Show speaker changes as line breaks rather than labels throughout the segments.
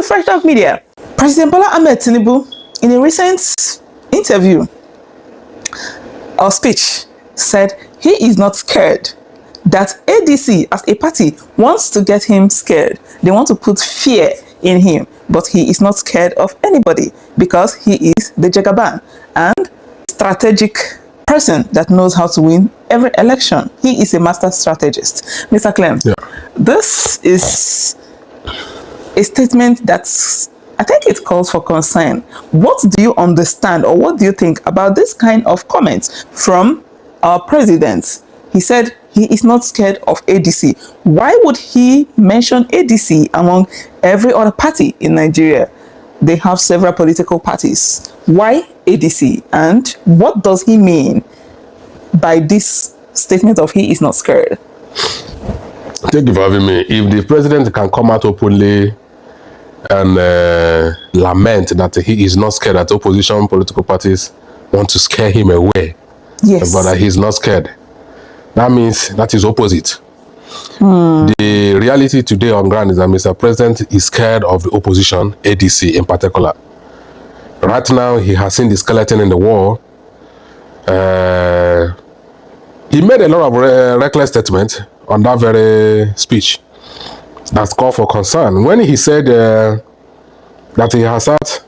Fresh Talk Media. President Bola Ahmed Tinubu, in a recent interview or speech, said he is not scared, that ADC as a party wants to get him scared. They want to put fear in him, but he is not scared of anybody because he is the Jagaban and strategic person that knows how to win every election. He is a master strategist. Mr. Clem, this is a statement that's, I think it calls for concern. What do you understand or what do you think about this kind of comments from our president? He said he is not scared of ADC. Why would he mention ADC among every other party in Nigeria? They have several political parties. Why ADC? And what does he mean by this statement of he is not scared?
Thank you for having me. If the president can come out openly and lament that he is not scared, that opposition political parties want to scare him away,
yes,
but that he's not scared, that means that is opposite. The reality today on ground is that Mr. President is scared of the opposition, ADC in particular. Right now, he has seen the skeleton in the wall. He made a lot of reckless statements on that very speech that's called for concern. When he said that he has sat,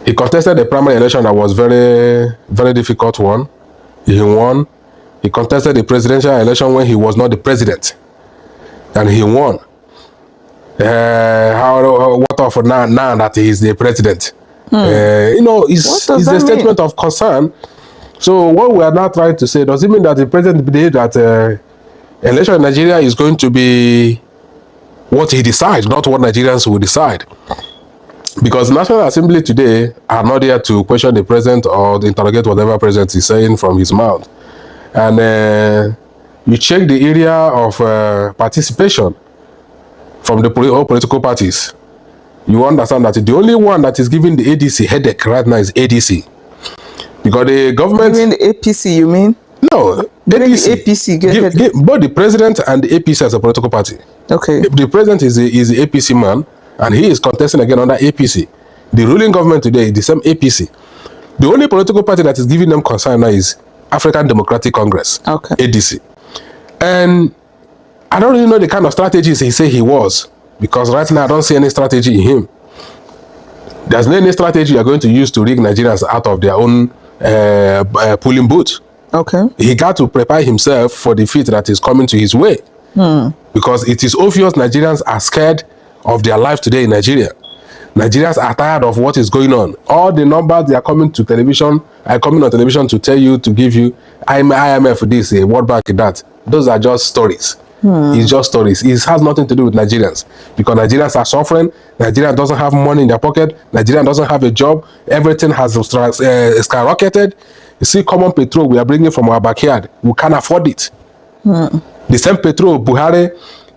he contested a primary election that was very, very difficult one. He won. He contested the presidential election when he was not the president, and he won. What of now that he is the president? It's a statement of concern. So what we are now trying to say, does it mean that the president believes that election in Nigeria is going to be what he decides, not what Nigerians will decide? Because the National Assembly today are not here to question the president or interrogate whatever president is saying from his mouth. And you check the area of participation from the all political parties, you understand that the only one that is giving the ADC headache right now is ADC. Because the government...
You mean the APC, you mean?
No,
ADC. APC
both the president and the APC as a political party.
Okay.
The president is the APC man, and he is contesting again under APC. The ruling government today is the same APC. The only political party that is giving them concern now is African Democratic Congress,
okay,
ADC. And I don't really know the kind of strategies he said he was, because right now I don't see any strategy in him. There's no any strategy you're going to use to rig Nigerians out of their own polling booth.
Okay.
He got to prepare himself for the defeat that is coming to his way. Because it is obvious Nigerians are scared of their life today in Nigeria. Nigerians are tired of what is going on. All the numbers they are coming to television, are coming on television to tell you, to give you IMF this, World Bank that. Those are just stories. It's just stories. It has nothing to do with Nigerians. Because Nigerians are suffering. Nigeria doesn't have money in their pocket. Nigeria doesn't have a job. Everything has skyrocketed. You see, common petrol we are bringing from our backyard. We can't afford it. The same petrol, Buhari,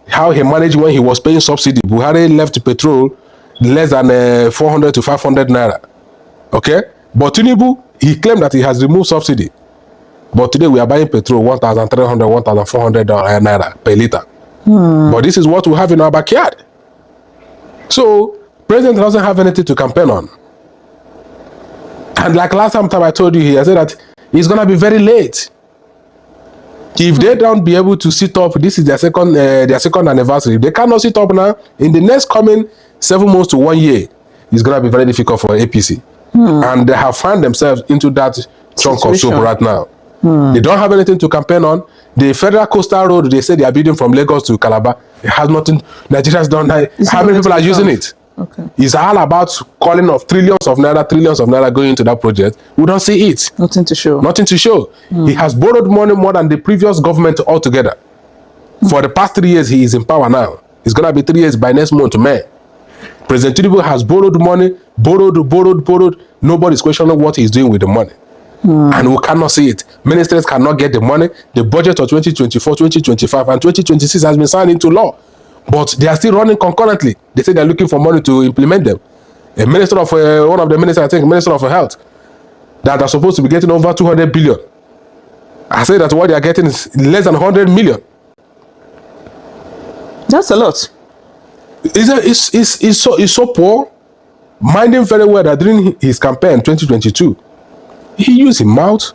how he managed when he was paying subsidy. Buhari left petrol less than 400 to 500 naira. Okay? But Tinubu, he claimed that he has removed subsidy. But today we are buying petrol 1,300, 1,400 naira per liter. But this is what we have in our backyard. So, President doesn't have anything to campaign on. And like last time I told you here, I said that it's going to be very late. If they don't be able to sit up, this is their second anniversary. If they cannot sit up now, in the next coming 7 months to 1 year, it's going to be very difficult for APC. And they have found themselves into that trunk of soup right now. They don't have anything to campaign on. The Federal Coastal Road, they say they are building from Lagos to Calabar. It has nothing. Nigerians don't know. How many people are using it?
Okay.
It's all about calling of trillions of naira going into that project. We don't see it.
Nothing to show.
Nothing to show. He has borrowed money more than the previous government altogether. For the past 3 years, he is in power now. It's going to be 3 years by next month, May. President Tinubu has borrowed money, borrowed. Nobody's questioning what he's doing with the money. And we cannot see it. Ministers cannot get the money. The budget of 2024, 2025, and 2026 has been signed into law. But they are still running concurrently. They say they're looking for money to implement them. A minister of, one of the ministers, I think, Minister of Health, that are supposed to be getting over 200 billion. I say that what they are getting is less than 100 million.
That's a lot.
He's so poor, minding very well that during his campaign in 2022, he used his mouth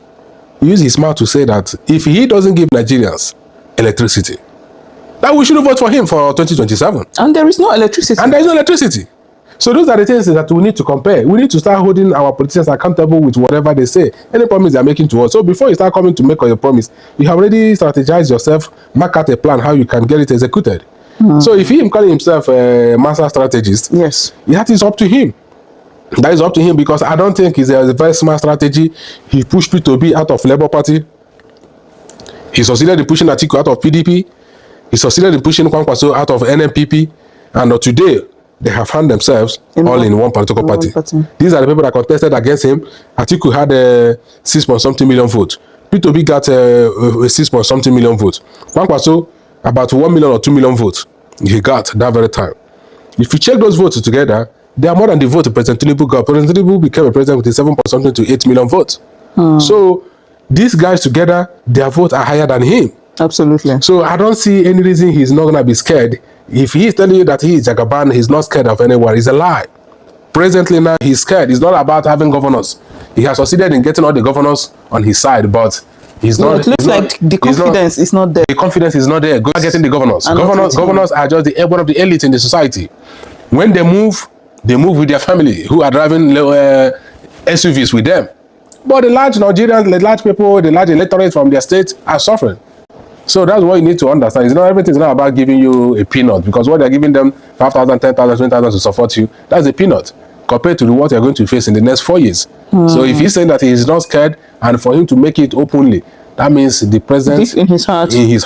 to say that if he doesn't give Nigerians electricity, that we should vote for him for 2027.
And there is no electricity.
So those are the things that we need to compare. We need to start holding our politicians accountable with whatever they say, any promise they're making to us. So before you start coming to make a promise, you have already strategized yourself, mark out a plan how you can get it executed. So if he calling himself a master strategist,
yes,
that is up to him. That is up to him, because I don't think it's a very smart strategy. He pushed P2B out of Labour Party. He succeeded in pushing Atiku out of PDP. He succeeded in pushing Kwankwaso out of NNPP. And today, they have found themselves in one political party. These are the people that contested against him. Atiku had 6 point something million votes. P2B got 6 point something million votes. Kwankwaso, about 1 million or 2 million votes. He got that very time. If you check those votes together, they are more than the vote President Tinubu got. President Tinubu became a president with 7 point something to 8 million votes. So these guys together, their votes are higher than him.
Absolutely.
So I don't see any reason he's not going to be scared. If he is telling you that he is Jagaban, he's not scared of anyone. It's a lie. Presently now, he's scared. It's not about having governors. He has succeeded in getting all the governors on his side, but he's not.
It looks like the confidence is not there.
The confidence is not there. Go getting the governors. Governors are just one of the elites in the society. When they move with their family, who are driving SUVs with them. But the large Nigerians, the large people, the large electorate from their states are suffering. So that's what you need to understand. It's not everything's not about giving you a peanut, because what they're giving them 5,000, 10,000, 20,000 to support you, that's a peanut compared to what you're going to face in the next 4 years. So if he's saying that he's not scared, and for him to make it openly, that means the president
in his heart
he's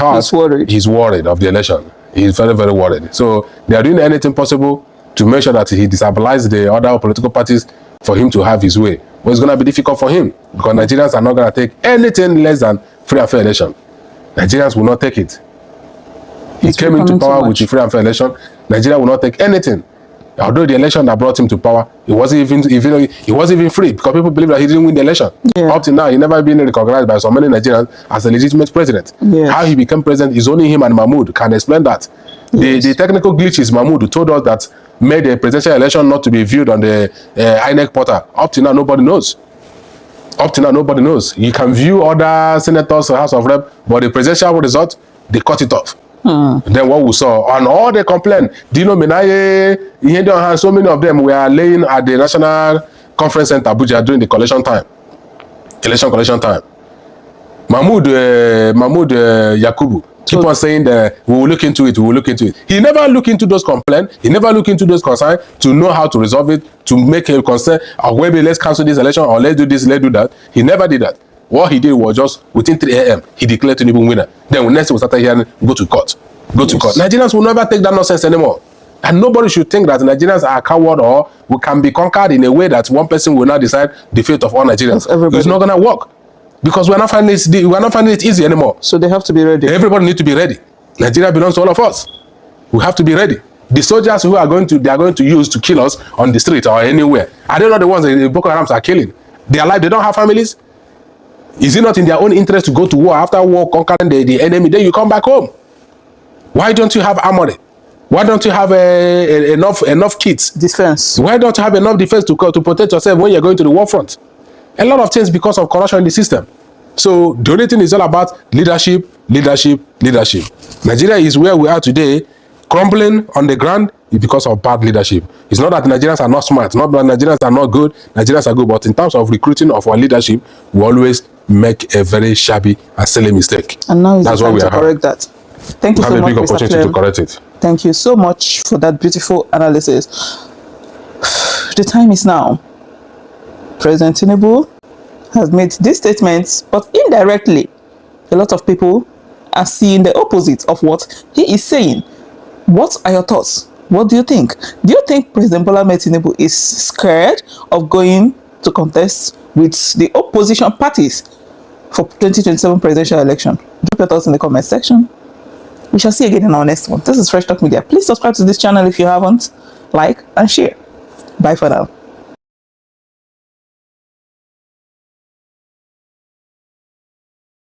worried of the election. He's very, very worried. So they are doing anything possible to make sure that he destabilizes the other political parties for him to have his way. But it's going to be difficult for him, because Nigerians are not going to take anything less than free and fair election. Nigerians will not take it. He came into power with a free and fair election. Nigeria will not take anything. Although the election that brought him to power, it wasn't even free, because people believe that he didn't win the election. Up to now, he never been recognized by so many Nigerians as a legitimate president. How he became president is only him and Mahmoud can explain that. The technical glitches Mahmoud told us that made the presidential election not to be viewed on the INEC portal. Up to now, nobody knows. You can view other senators or House of Rep, but the presidential result, they cut it off. Then what we saw, and all they complained, Dino Menaye, so many of them were laying at the National Conference Center Abuja during the election collection time. Mahmoud Yakubu keep on saying that we will look into it. He never looked into those complaints. He never looked into those concerns to know how to resolve it, to make a concern, or maybe let's cancel this election, or let's do this, let's do that. He never did that. What he did was just within 3 a.m. he declared Tinubu winner. Then when next we started hearing, go to court. Nigerians will never take that nonsense anymore. And nobody should think that Nigerians are a coward, or we can be conquered in a way that one person will now decide the fate of all Nigerians. It's not going to work. Because we're not finding it easy anymore.
So they have to be ready.
Everybody needs to be ready. Nigeria belongs to all of us. We have to be ready. The soldiers who are going to use to kill us on the street or anywhere, are they not the ones that the Boko Harams are killing? They are alive. They don't have families. Is it not in their own interest to go to war? After war, conquering the enemy, then you come back home. Why don't you have armory? Why don't you have enough kits?
Defense.
Why don't you have enough defense to protect yourself when you're going to the war front? A lot of things because of corruption in the system. So the only thing is all about leadership. Nigeria is where we are today, crumbling on the ground because of bad leadership. It's not that Nigerians are not smart, not that Nigerians are not good. Nigerians are good, but in terms of recruiting of our leadership, we always make a very shabby and silly mistake.
And now that's why we are correct that. Thank you so much,
have a big
Mr.
opportunity
Clem.
to correct it.
Thank you so much for that beautiful analysis. The time is now. President Tinubu has made these statements, but indirectly, a lot of people are seeing the opposite of what he is saying. What are your thoughts? What do you think? Do you think President Bola Ahmed Tinubu is scared of going to contest with the opposition parties for 2027 presidential election? Drop your thoughts in the comment section. We shall see you again in our next one. This is Fresh Talk Media. Please subscribe to this channel if you haven't. Like and share. Bye for now.